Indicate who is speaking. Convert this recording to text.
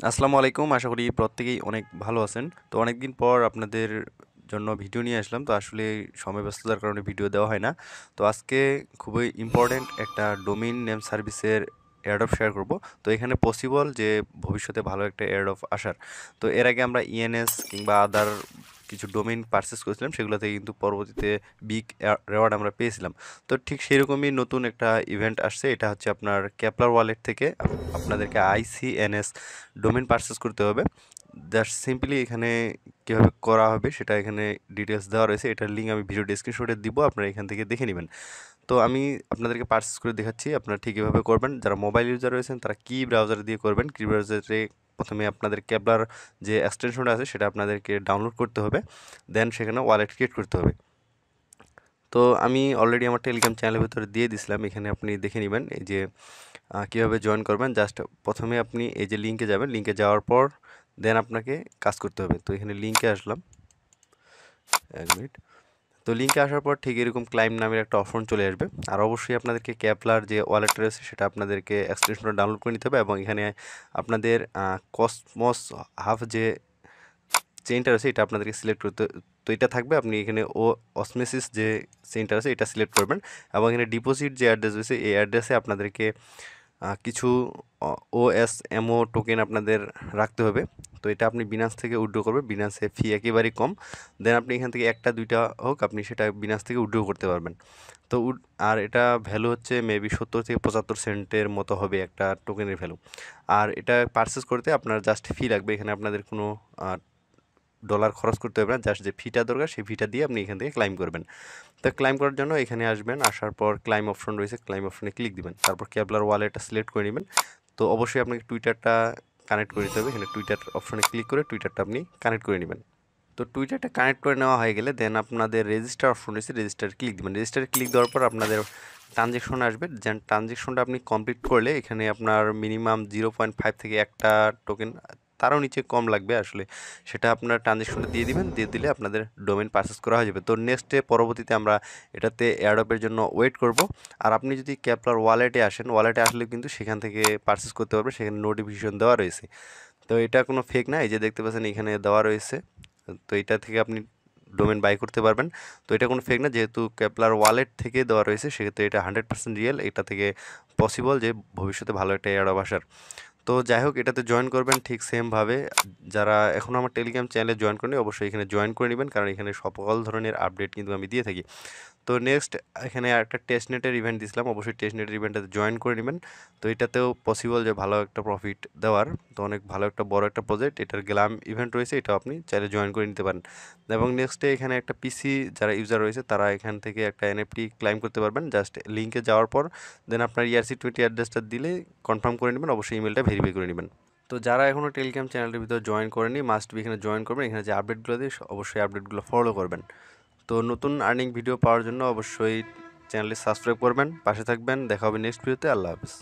Speaker 1: আসসালামু আলাইকুম। আশা করি প্রত্যেকেই অনেক ভালো আছেন। তো অনেকদিন পর আপনাদের জন্য ভিডিও নিয়ে আসলাম। তো আসলে সময় ব্যস্ততার কারণে ভিডিও দেওয়া হয় না। তো আজকে খুবই ইম্পর্ট্যান্ট একটা ডোমেইন নেম সার্ভিসের এয়ারড্রপ শেয়ার করব। তো এখানে পসিবল যে ভবিষ্যতে ভালো একটা এয়ারড্রপ আসার। তো এর আগে আমরা ইএনএস কিংবা আদার কিছু ডোমেইন পারচেস করেছিলাম, সেগুলো থেকে কিন্তু পরবর্তীতে বিগ রেওয়ার্ড আমরা পেয়েছিলাম। তো ঠিক সেরকমই নতুন একটা ইভেন্ট আসছে। এটা হচ্ছে আপনার কেপলার ওয়ালেট থেকে আপনাদেরকে আইসিএনএস ডোমেইন পারচেস করতে হবে। জাস্ট সিম্পলি এখানে কীভাবে করা হবে সেটা এখানে ডিটেলস দেওয়া রয়েছে। এটার লিঙ্ক আমি ভিডিও ডেসক্রিপশনে দিব, আপনারা এখান থেকে দেখে নেবেন। তো আমি আপনাদেরকে পারচেস করে দেখাচ্ছি, আপনারা ঠিক এভাবে করবেন। যারা মোবাইল ইউজার রয়েছেন তারা কি ব্রাউজার দিয়ে করবেন। কি ব্রাউজারে প্রথমে আপনাদের কেপলার যে এক্সটেনশনটা আছে সেটা আপনাদেরকে ডাউনলোড করতে হবে, দেন সেখানে ওয়ালেট ক্রিয়েট করতে হবে। তো আমি অলরেডি আমার টেলিগ্রাম চ্যানেলের ভিতরে দিয়ে দিছিলাম, এখানে আপনি দেখে নেবেন এই যে কীভাবে জয়েন করবেন। জাস্ট প্রথমে আপনি এই যে লিঙ্কে যাবেন, লিঙ্কে যাওয়ার পর দেন আপনাকে কাজ করতে হবে। তো এখানে লিঙ্কে আসলাম, 1 মিনিট। তো লিঙ্কে আসার পর ঠিক এরকম ক্লাইম নামের একটা অপশন চলে আসবে। আর অবশ্যই আপনাদেরকে কেপলার যে ওয়ালেট রয়েছে সেটা আপনাদেরকে এক্সটেনশনটা ডাউনলোড করে নিতে হবে, এবং এখানে আপনাদের কসমস হাফ যে চেইনটা রয়েছে এটা আপনাদেরকে সিলেক্ট করতে। তো এটা থাকবে, আপনি এখানে অসমোসিস যে চেইনটা আছে এটা সিলেক্ট করবেন, এবং এখানে ডিপোজিট যে অ্যাড্রেস রয়েছে এই অ্যাড্রেসে আপনাদেরকে কিছু OSMO টোকেন আপনাদের রাখতে হবে। তো এটা আপনি বিনান্স থেকে উইথড্র করবেন, বিনান্সে ফি একেবারেই কম। দেন আপনি এখান থেকে একটা দুইটা হোক আপনি সেটা বিনান্স থেকে উইথড্র করতে পারবেন। তো আর এটা ভ্যালু হচ্ছে মেবি 70 থেকে 75 সেন্টের মতো হবে একটা টোকেনের ভ্যালু। আর এটা পারচেস করতে আপনার জাস্ট ফি লাগবে, এখানে আপনাদের কোনো ডলার খরচ করতে হবে না। জাস্ট যে ফিটা দরকার সেই ফিটা দিয়ে আপনি এখান থেকে ক্লাইম করবেন। তো ক্লাইম করার জন্য এখানে আসবেন, আসার পর ক্লাইম অপশন রয়েছে, ক্লাইম অপশনে ক্লিক দিবেন, তারপর কেপলার ওয়ালেটটা সিলেক্ট করে নেবেন। তো অবশ্যই আপনাকে টুইটারটা কানেক্ট করে নিতে হবে, এখানে টুইটার অপশনে ক্লিক করে টুইটারটা আপনি কানেক্ট করে নেবেন। তো টুইটারটা কানেক্ট করে নেওয়া হয়ে গেলে দেন আপনাদের রেজিস্টার অপশন রয়েছে, রেজিস্টারে ক্লিক দিবেন। রেজিস্টারে ক্লিক দেওয়ার পর আপনাদের ট্রানজেকশন আসবে। যেন ট্রানজেকশনটা আপনি কমপ্লিট করলে এখানে আপনার মিনিমাম 0.5 থেকে একটা টোকেন, তারও নিচে কম লাগবে আসলে, সেটা আপনার ট্রানজেকশনটা দিয়ে দিবেন। দিয়ে দিলে আপনাদের ডোমেইন পারচেস করা হয়ে যাবে। তো নেক্সটে পরবর্তীতে আমরা এটাতে এয়ারড্রপের জন্য ওয়েট করব। আর আপনি যদি কেপলার ওয়ালেটে আসেন, ওয়ালেটে আসলে কিন্তু সেখান থেকে পারচেস করতে পারবেন, সেখানে নোটিফিকেশন দেওয়া রয়েছে। তো এটা কোনো ফেক না, এই যে দেখতে পাচ্ছেন এখানে দেওয়া রয়েছে। তো এটা থেকে আপনি ডোমেন বাই করতে পারবেন। তো এটা কোনো ফেক না, যেহেতু কেপলার ওয়ালেট থেকে দেওয়া রয়েছে সেক্ষেত্রে এটা 100% রিয়েল। এটা থেকে পসিবল যে ভবিষ্যতে ভালো একটা এয়ারড্রপ আসার। তো যাই হোক, এটাতে জয়েন করবেন ঠিক সেমভাবে। যারা এখনও আমার টেলিগ্রাম চ্যানেলে জয়েন করেনি অবশ্যই এখানে জয়েন করে নেবেন, কারণ এখানে সকল ধরনের আপডেট কিন্তু আমি দিয়ে থাকি। তো নেক্সট এখানে একটা টেস্টনেটের ইভেন্ট দিয়েছিলাম, অবশ্যই টেস্টনেটের ইভেন্টটাতে জয়েন করে নেবেন। তো এটাতেও পসিবল যে ভালো একটা প্রফিট দেওয়ার। তো অনেক ভালো একটা বড় একটা প্রজেক্ট, এটার গ্লাম ইভেন্ট রয়েছে, এটাও আপনি চাইলে জয়েন করে নিতে পারেন। এবং নেক্সটে এখানে একটা পিসি যারা ইউজার রয়েছে তারা এখান থেকে একটা NFT ক্লাইম করতে পারবেন। জাস্ট লিঙ্কে যাওয়ার পর দেন আপনার ERC20 অ্যাড্রেসটা দিলে কনফার্ম করে নেবেন, অবশ্যই ইমেলটা ভেরিফাই করে নেবেন। তো যারা এখনও টেলিগ্রাম চ্যানেলের ভিতরে জয়েন করেনি মাস্ট বি এখানে জয়েন করবেন, এখানে যে আপডেটগুলো দিয়ে অবশ্যই আপডেটগুলো ফলো করবেন। তো নতুন আর্নিং ভিডিও পাওয়ার জন্য অবশ্যই চ্যানেলটি সাবস্ক্রাইব করবেন, পাশে থাকবেন। দেখা হবে নেক্সট ভিডিওতে। আল্লাহ হাফেজ।